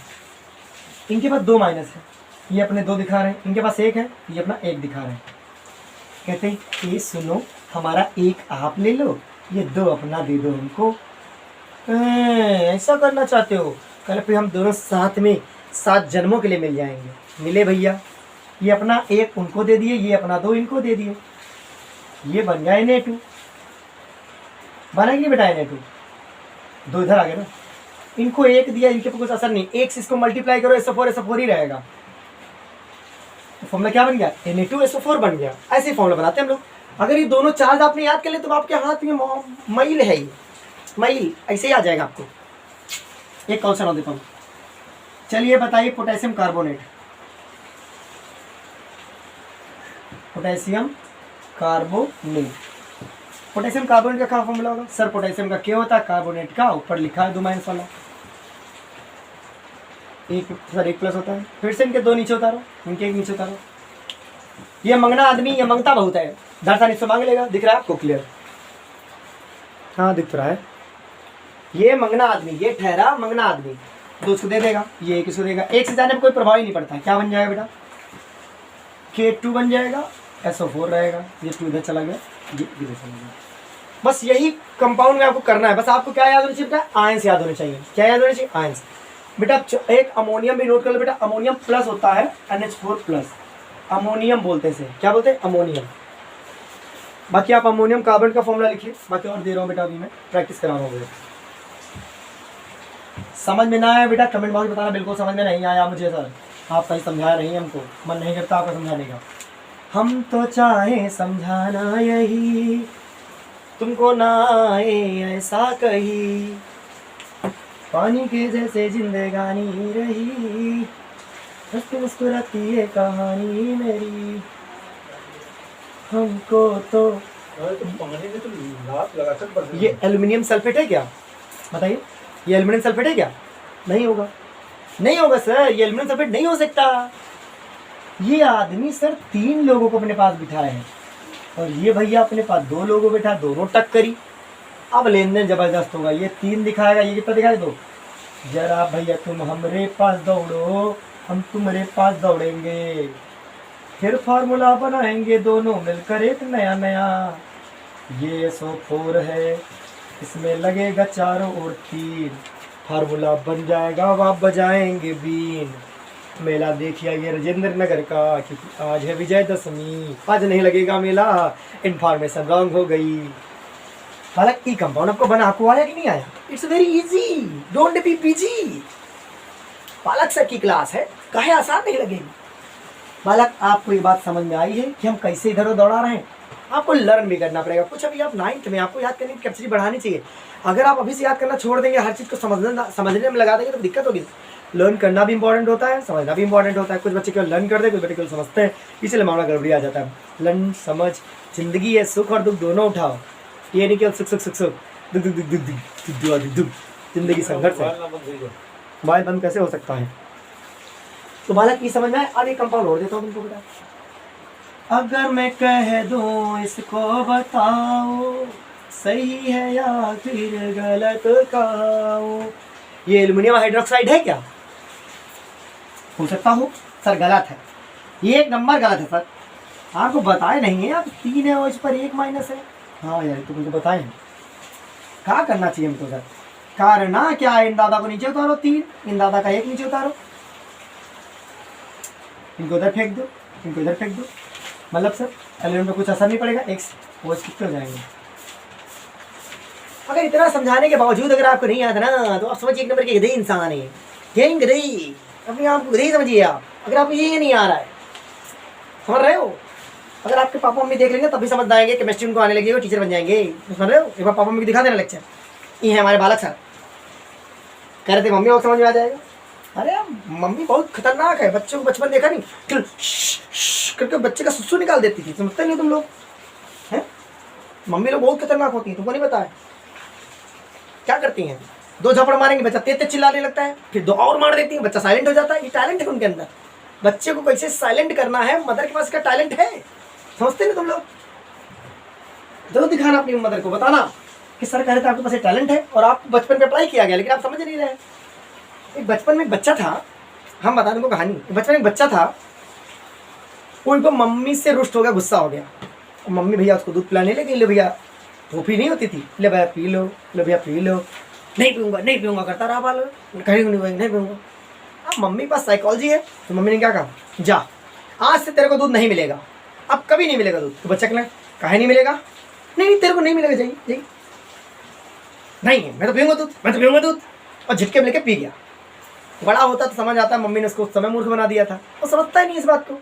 A: इनके पास 2 माइनस है, ये अपने 2 दिखा रहे हैं, इनके पास 1 है, ये अपना 1 दिखा रहे हैं। कहते हैं ये सुनो, हमारा 1 आप ले लो, ये 2 अपना दे दो हमको। ऐसा करना चाहते हो? कल फिर हम दोनों साथ में 7 जन्मों के लिए मिल जाएंगे। मिले भैया, ये अपना 1 उनको दे दिए, ये अपना 2 इनको दे दिए, ये बन गया Na2। बना कि बेटा Na2? 2 इधर आ गए ना, इनको 1 दिया, इनके पर कुछ असर नहीं, 1 से इसको मल्टीप्लाई करो, SO4 ही रहेगा, तो फॉर्मूला क्या बन गया? Na2SO4 बन गया। ऐसे फॉर्मूला बनाते हैं हम लोग। अगर ये दोनों चार्ज आपने याद कर ले तो आपके हाथ में मैल है, ये मैल ऐसे ही आ जाएगा आपको। एक क्वेश्चन और देता हूँ, चलिए बताइए potassium carbonate, potassium carbonate, potassium carbonate का क्या फॉर्मूला होगा सर? पोटेशियम का क्या होता है, कार्बोनेट का ऊपर लिखा है 2 माइनस वाला, 1 प्लस होता है, फिर से इनके 2 नीचे उतारो, इनके 1 नीचे उतारो। ये मंगना आदमी, ये मंगता बहुत है, दर्शन इससे मांग लेगा, दिख रहा है आपको क्लियर? हाँ दिख रहा है, ये मंगना आदमी, ये ठहरा मंगना आदमी, 2 उसको दे देगा, ये 1 इसको देगा, 1 से जाने में कोई प्रभाव ही नहीं पड़ता है। क्या बन जाएगा बेटा? K2 बन जाएगा, SO4 रहेगा, ये 2 इधर चला गया, ये इधर चला गया। बस यही कंपाउंड में आपको करना है। बस आपको क्या याद होना चाहिए बेटा? आयंस याद होने चाहिए। क्या याद होने चाहिए? आयंस। बेटा एक अमोनियम भी नोट कर लो बेटा, अमोनियम प्लस होता है NH4 प्लस, अमोनियम बोलते हैं इसे, क्या बोलते हैं? अमोनियम। बाकी आप अमोनियम कार्बन का फॉर्मूला लिखिए, बाकी और दे रहा हूँ बेटा, अभी मैं प्रैक्टिस करा रहा हूँ। समझ में ना आया बेटा कमेंट बॉक्स में बताना, बिल्कुल समझ में नहीं आया मुझे सर, आप सही समझा रही हैं, हमको मन नहीं करता आपको समझाने का। हम तो चाहे समझाना यही, तुमको ना आए ऐसा कही, पानी के जैसे जिंदगानी रही, हंसती मुस्कुराती ये कहानी मेरी, हमको तो
B: पानी में तो लात लगाकर बढ़
A: ये एल्युमिनियम सल्फेट है क्या? बताइए, ये एल्युमिनियम सल्फेट है क्या? नहीं होगा, नहीं होगा सर, ये एल्युमिनियम सल्फेट नहीं हो सकता। ये आदमी सर 3 लोगों को अपने पास बिठाए हैं, और ये भैया अपने पास 2 लोगों बैठा, दोनों टक्करी। अब लेन देन जबरदस्त होगा, ये 3 दिखाएगा, ये कितना दिखाए? 2। जरा भैया तुम हमरे पास दौड़ो, हम तुम्हारे पास दौड़ेंगे, फिर फार्मूला बनाएंगे दोनों मिलकर एक नया नया। ये SO4 है, इसमें लगेगा चारों ओर 3, फार्मूला बन जाएगा, वहाँ बजाएंगे बीन। मेला देखिए ये राजेंद्र नगर का, क्योंकि आज है विजयदशमी, आज नहीं लगेगा मेला, इन्फॉर्मेशन रॉन्ग हो गई। हालांकि कंपाउंड आपको बना आपको आया कि नहीं आया? It's very easy, don't be busy. बालक सर की क्लास है, कहे आसान नहीं लगेगी। बालक आपको ये बात समझ में आई है कि हम कैसे इधर उधर दौड़ा रहे हैं? आपको लर्न भी करना पड़ेगा। कुछ अभी आप 9th में, आपको याद करने की कैपेसिटी बढ़ानी चाहिए। अगर आप अभी से याद करना छोड़ देंगे, हर चीज़ को समझने में लगा देंगे, तो दिक्कत होगी। लर्न करना भी इंपॉर्टेंट होता है, समझना भी इंपॉर्टेंट होता है। कुछ बच्चे केवल लर्न करते हैं, कुछ बच्चे केवल समझते हैं, इसलिए मामला गड़बड़ी आ जाता है। लर्न समझ, जिंदगी है, सुख और दुख दोनों उठाओ। ये नहीं केवल सुख सुख सुख सुख, दुख दुख दुख दुख दुख दुख दुख दुख, जिंदगी संघर्ष है। मोबाइल बंद कैसे हो सकता है? तो बालक की समझ में आए। अब एक कंपाउंड और देता हूँ तुमको बेटा। अगर मैं कह दूं इसको बताओ, सही है या फिर गलत कहो। ये एल्युमिनियम हाइड्रोक्साइड है क्या? हो सकता हो सर, गलत है, ये 1 नंबर गलत है सर। आपको बताए नहीं है, आप 3 है और इस पर 1 माइनस है। हाँ यार, तो मुझे बताए हैं क्या करना चाहिए हमको सर? करना क्या है? इन दादा को नीचे उतारो 3, इन दादा का 1 नीचे उतारो, इनको उधर फेंक दो, इनको इधर फेंक दो। मतलब सर एलिमेंट में कुछ असर नहीं पड़ेगा, एक वो कितने हो जाएंगे। अगर इतना समझाने के बावजूद अगर आपको नहीं आता ना, तो आप समझिए 1 नंबर के गधे इंसान है। ये गधे, अपने आप को गधे समझिए आप। अगर आपको ये नहीं आ रहा है, समझ रहे हो? अगर आपके पापा मम्मी देख लेंगे तभी समझ आएंगे, केमिस्ट्री उनको आने लगी, वो टीचर बन जाएंगे। समझ रहे हो? एक बार पापा मम्मी को दिखा देना लेक्चर, ये है हमारे बालक सर, कह रहे थे मम्मी और समझ में आ जाएगा। अरे मम्मी बहुत खतरनाक है, बच्चों को बचपन देखा नहीं करके बच्चे का सुसु निकाल देती थी, समझते नहीं तुम लोग हैं? मम्मी लोग बहुत खतरनाक होती हैं, तुमको नहीं पता है क्या करती हैं? 2 झपड़ मारेंगे बच्चा तेज तेज चिल्लाने लगता है, फिर 2 और मार देती है, बच्चा साइलेंट हो जाता है। ये टैलेंट है उनके अंदर। बच्चे को कैसे साइलेंट करना है, मदर के पास इसका टैलेंट है। समझते नहीं तुम लोग? जरूर दिखाना अपनी मदर को, बताना कि सर कह रहे थे आपके पास टैलेंट है और आपको बचपन में अप्लाई किया गया, लेकिन आप समझ नहीं रहे। एक बचपन में एक बच्चा था, हम बता तुमको कहानी। बचपन में एक बच्चा था, उनको मम्मी से रुष्ट हो गया, गुस्सा हो गया। और मम्मी भैया उसको दूध पिलाने लगी, ले भैया वो पी नहीं होती थी, ले भैया पी लो, ले भैया पी लो। नहीं पीऊँगा नहीं पीऊँगा करता रहा बाल, कहीं नहीं पीऊँगा। अब मम्मी के पास साइकोलॉजी है, तो मम्मी ने क्या कहा, जा आज से तेरे को दूध नहीं मिलेगा, अब कभी नहीं मिलेगा दूध। तो बच्चा कहना काहे नहीं मिलेगा? नहीं तेरे को नहीं मिलेगा, जाइए जाइए। नहीं मैं तो पीऊँगा दूध, मैं तो पीऊँगा दूध। और झटके में लेके पी गया। बड़ा होता तो समझ आता, मम्मी ने उसको उस समय मूर्ख बना दिया था। वो समझता ही नहीं इस बात को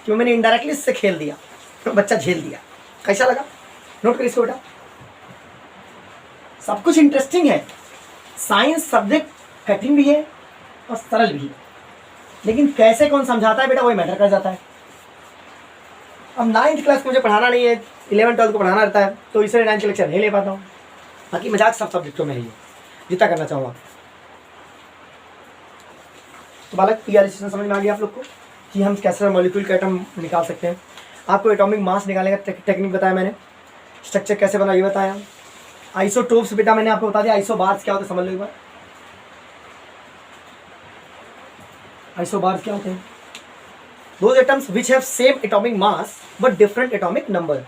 A: कि मैंने इनडायरेक्टली इससे खेल दिया, तो बच्चा झेल दिया। कैसा लगा? नोट कर इसको बेटा। सब कुछ इंटरेस्टिंग है। साइंस सब्जेक्ट कठिन भी है और सरल भी है, लेकिन कैसे कौन समझाता है बेटा वही मैटर कर जाता है। अब 9th क्लास को मुझे पढ़ाना नहीं है, 11th 12th को पढ़ाना रहता है, तो इसलिए 9th लेक्चर नहीं ले पाता हूँ। बाकी मजाक सब सब्जेक्टों में ही है, जितना करना चाहूँगा। तो बालक पीआर समझ में आ गया आप लोग को कि हम कैसे मॉलिक्यूल का एटम निकाल सकते हैं। आपको एटॉमिक मास निकालने का टेक्निक बताया मैंने, स्ट्रक्चर कैसे बना ये बताया। आइसोटोप्स बेटा मैंने आपको बता दिया। आइसोबार्स क्या होते हैं समझ लो एक बार। आइसोबार्स क्या होते हैं? Those atoms which have same atomic mass but different atomic number,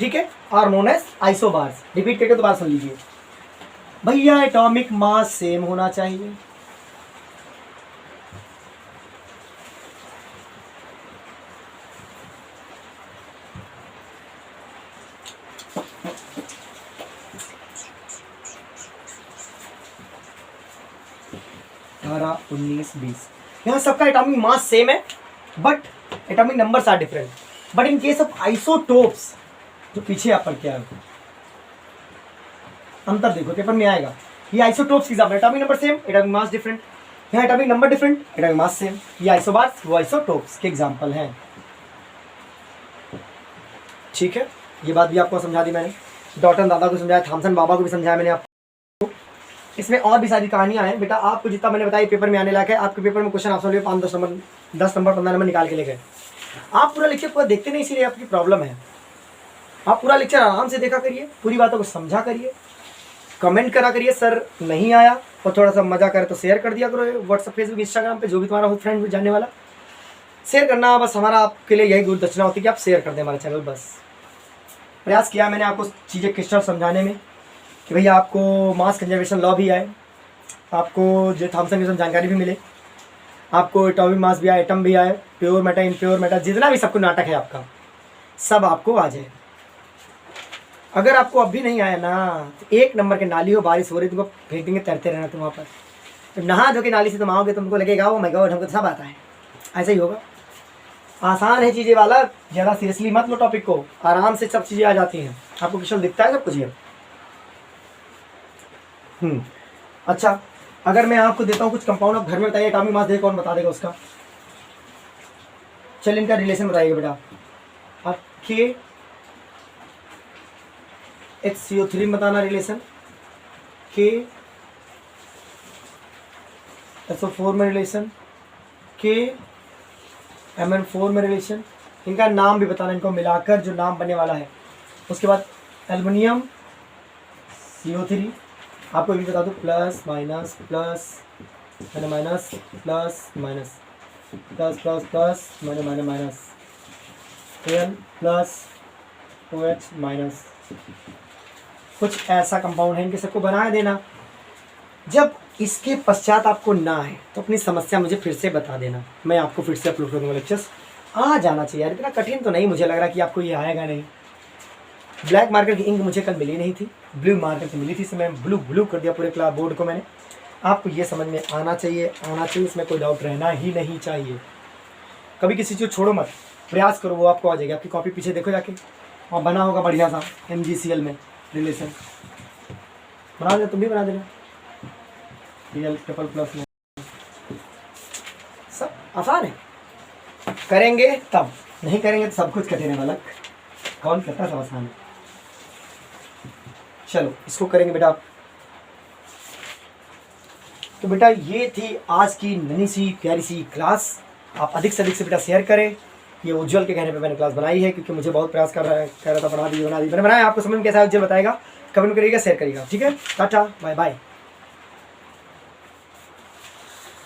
A: ठीक है, are known as isobars। Repeat करके दोबारा सुन लीजिए भैया, एटॉमिक मास सेम होना चाहिए, अठारह 19 20 यहाँ सबका एटॉमिक मास सेम है but atomic numbers are different. But in case of isotopes, जो पीछे आप पढ़ के आए अंतर देखो, पेपर में आएगा। ये आइसोटोप्स की example, atomic number same, atomic mass different. यहाँ atomic number different, atomic mass same. ये आइसोबार्स वो आइसोटोप्स के एग्जाम्पल हैं। ठीक है, ये बात भी आपको समझा दी मैंने, डॉल्टन दादा को समझाया, थॉमसन बाबा को भी समझाया मैंने आपको। इसमें और भी सारी कहानियां हैं बेटा, आपको जितना मैंने बताया पेपर में आने लायक है। आपके पेपर में question option 5-10 number 10 number 15 number निकाल के ले गए। आप पूरा लेक्चर पूरा देखते नहीं, इसीलिए आपकी प्रॉब्लम है। आप पूरा लेक्चर आराम से देखा करिए, पूरी बातों को समझा करिए, कमेंट करा करिए सर नहीं आया, और थोड़ा सा मजा करे तो शेयर कर दिया करो व्हाट्सएप फेसबुक इंस्टाग्राम पे, जो भी तुम्हारा हो फ्रेंड जानने वाला शेयर करना। बस हमारा आपके लिए यही गुरु दक्षिणा होती है कि आप शेयर कर दें हमारा चैनल। बस प्रयास किया मैंने आपको चीज़ें क्रिस्टल समझाने में कि भैया आपको मास कंजर्वेशन लॉ भी आए, आपको जो थॉमसन की जानकारी भी मिले, आपको एटॉमिक मास भी आए, एटम भी आए, प्योर मैटर इम्प्योर मैटर, जितना भी सब कुछ नाटक है आपका सब आपको आ जाए। अगर आपको अब भी नहीं आया ना, तो 1 नंबर के नाली हो, बारिश हो रही, तुमको फेंक देंगे, तैरते रहना तुम वहाँ पर। जब नहा धो के नाली से तुम आओगे तुमको लगेगा ओ माय गॉड हमको तो सब आता है। ऐसा ही होगा। आसान है चीज़ें वाला, ज़्यादा सीरियसली मत लो टॉपिक को, आराम से सब चीज़ें आ जाती हैं। आपको क्वेश्चन दिखता है सब कुछ ये। अच्छा, अगर मैं आपको देता हूँ कुछ कंपाउंड, आप घर में बताइए एटॉमिक मास देखो कौन बता देगा उसका। चलिए इनका रिलेशन बताइए बेटा। आप के HCO3 में बताना रिलेशन, के SO4 में रिलेशन, के Mn4 में रिलेशन। इनका नाम भी बताना, इनको मिलाकर जो नाम बनने वाला है। उसके बाद एल्युमिनियम CO3, आपको भी बता दूँ plus minus plus minus plus minus plus plus plus minus minus minus L plus OH minus. कुछ ऐसा कंपाउंड है, इनके सबको बना देना। जब इसके पश्चात आपको ना है तो अपनी समस्या मुझे फिर से बता देना, मैं आपको फिर से अपलोड करूँगा लेक्चर्स। आ जाना चाहिए यार, इतना कठिन तो नहीं मुझे लग रहा कि आपको ये आएगा नहीं। ब्लैक मार्कर की इंक मुझे कल मिली नहीं थी, ब्लू मार्कर से मिली थी, इसमें ब्लू कर दिया पूरे क्लास बोर्ड को मैंने। आपको ये समझ में आना चाहिए, इसमें कोई डाउट रहना ही नहीं चाहिए। कभी किसी चीज़ छोड़ो मत, प्रयास करो, वो आपको आ जाएगी। आपकी कॉपी पीछे देखो जाके, वहाँ बना होगा बढ़िया सा MgCl में रिलेशन, बना देना, तुम भी बना देना Cl ट्रिपल प्लस में। सब आसान है, करेंगे तब, नहीं करेंगे तो सब कुछ कठिन है बालक। कौन करता है सब आसान है। चलो इसको करेंगे बेटा। तो बेटा ये थी आज की नन्ही सी प्यारी सी क्लास। आप अधिक से अधिक से बेटा शेयर करें। ये उज्जवल के कहने पे मैंने क्लास बनाई है, क्योंकि मुझे बहुत प्रयास कर रहा है, कह रहा था बना दीजिए बना दीजिए, मैंने बनाया। आपको समझ में कैसा है उज्जवल बताएगा, कमेंट करिएगा, शेयर करिएगा। ठीक है, टाटा बाय बाय।